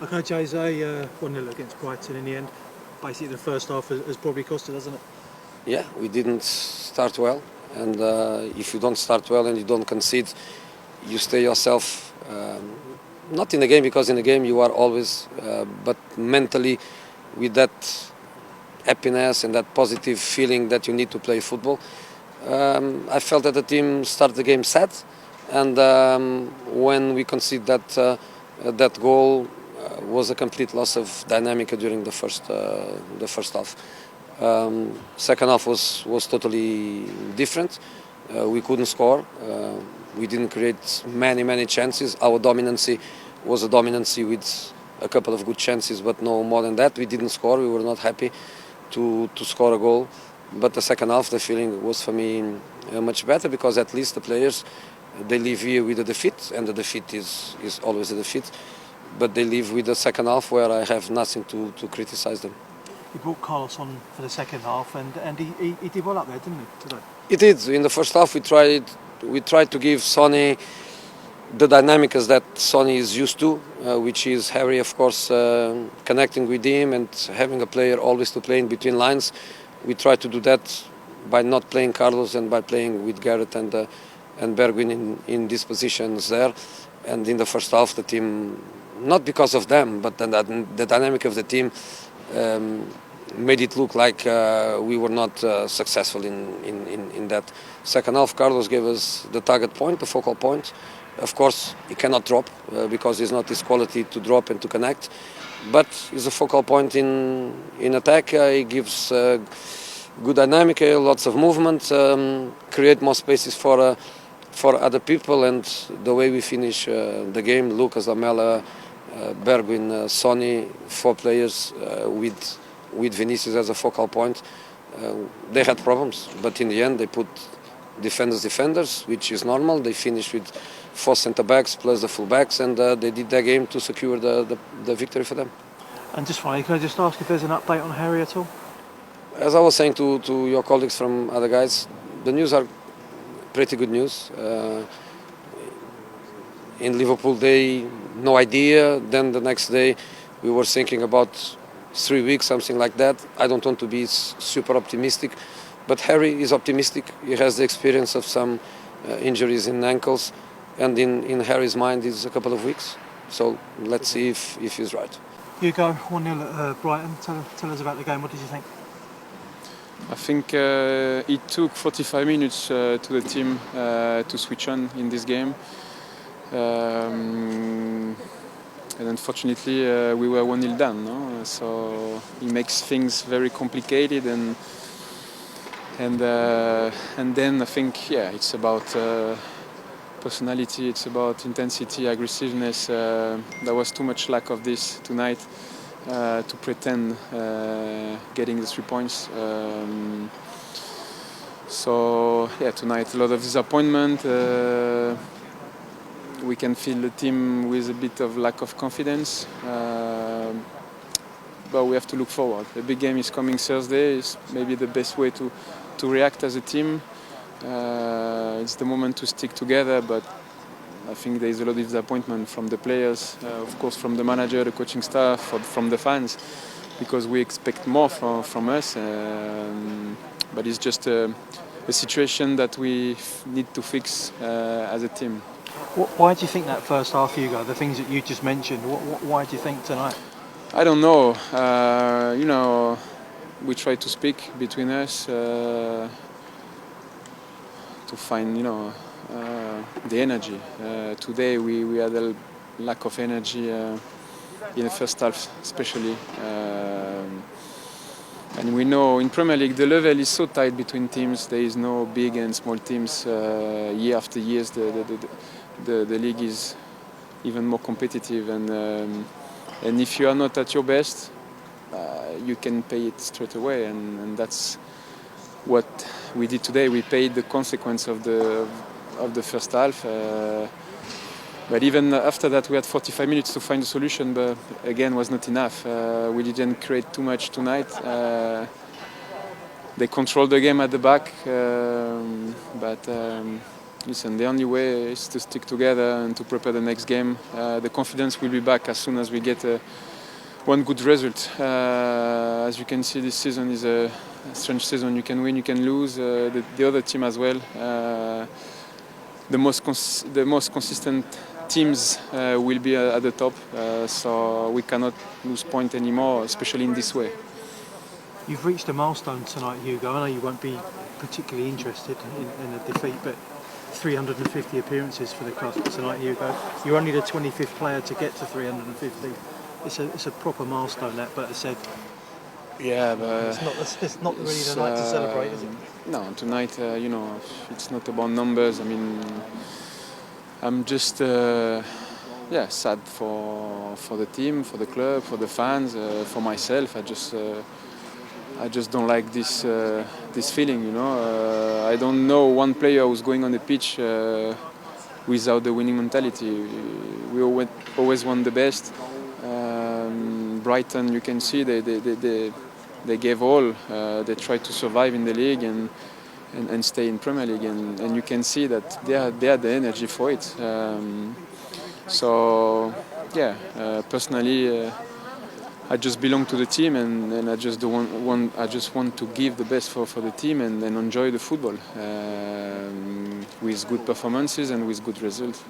Okay, Jose, 1-0 against Brighton in the end. Basically, the first half has probably cost it, hasn't it? Yeah, we didn't start well, and if you don't start well and you don't concede, you stay yourself. Not in the game, because in the game you are always, but mentally, with that happiness and that positive feeling that you need to play football. I felt that the team started the game sad, and when we conceded that goal, was a complete loss of dynamic during the first half. Second half was totally different. We couldn't score. We didn't create many chances. Our dominancy was a dominancy with a couple of good chances, but no more than that. We didn't score. We were not happy to score a goal. But the second half, the feeling was for me much better, because at least the players, they leave here with a defeat, and the defeat is always a defeat. But they leave with the second half where I have nothing to criticize them. He brought Carlos on for the second half, and he did well up there, didn't he, today? He did. In the first half, we tried to give Sonny the dynamics that Sonny is used to, which is Harry, of course, connecting with him and having a player always to play in between lines. We tried to do that by not playing Carlos and by playing with Garrett and Bergwijn in these positions there. And in the first half, the team, not because of them, but the dynamic of the team made it look like we were not successful in that second half. Carlos gave us the target point, the focal point. Of course, he cannot drop because it's not his quality to drop and to connect. But he's a focal point in attack. He gives good dynamic, lots of movement, create more spaces for other people. And the way we finish the game, Lucas, Lamela, Bergwijn, Sonny, 4 players with Vinicius as a focal point. They had problems, but in the end they put defenders, which is normal. They finished with 4 centre-backs plus the full-backs, and they did their game to secure the victory for them. And just finally, can I just ask if there's an update on Harry at all? As I was saying to your colleagues from other guys, the news are pretty good news. In Liverpool, no idea. Then the next day, we were thinking about 3 weeks, something like that. I don't want to be super optimistic, but Harry is optimistic. He has the experience of some injuries in ankles, and in Harry's mind is a couple of weeks. So let's see if he's right. Hugo, 1-0 at Brighton. Tell us about the game. What did you think? I think it took 45 minutes to the team to switch on in this game. And unfortunately, we were 1-0 down. No? So it makes things very complicated, and then I think it's about personality, it's about intensity, aggressiveness. There was too much lack of this tonight to pretend getting the 3 points. So tonight a lot of disappointment. We can feel the team with a bit of lack of confidence, but we have to look forward. The big game is coming Thursday. It's maybe the best way to react as a team. It's the moment to stick together, but I think there is a lot of disappointment from the players, of course from the manager, the coaching staff, from the fans, because we expect more from us. But it's just a situation that we need to fix as a team. Why do you think that first half, Hugo, the things that you just mentioned, why do you think tonight? I don't know. We try to speak between us to find, the energy. Today we had a lack of energy in the first half, especially. And we know in Premier League the level is so tight between teams. There is no big and small teams. Year after year, the league is even more competitive, and if you are not at your best, you can pay it straight away, and that's what we did today. We paid the consequence of the first half. But even after that, we had 45 minutes to find a solution, but again, was not enough. We didn't create too much tonight. They controlled the game at the back, but listen, the only way is to stick together and to prepare the next game. The confidence will be back as soon as we get one good result. As you can see, this season is a strange season. You can win, you can lose. The other team as well. The most consistent teams will be at the top, so we cannot lose point anymore, especially in this way. You've reached a milestone tonight, Hugo. I know you won't be particularly interested in a defeat, but 350 appearances for the club tonight, Hugo. You're only the 25th player to get to 350. It's a proper milestone, that. But I said, yeah, but it's not really the night to celebrate, is it? No, tonight, it's not about numbers. I mean, I'm just sad for the team, for the club, for the fans, for myself. I just don't like this feeling, I don't know one player who's going on the pitch without the winning mentality. We always want the best. Brighton, you can see they gave all. They tried to survive in the league and stay in Premier League, and you can see that they had the energy for it. Personally, I just belong to the team, and I just want to give the best for the team and enjoy the football with good performances and with good results.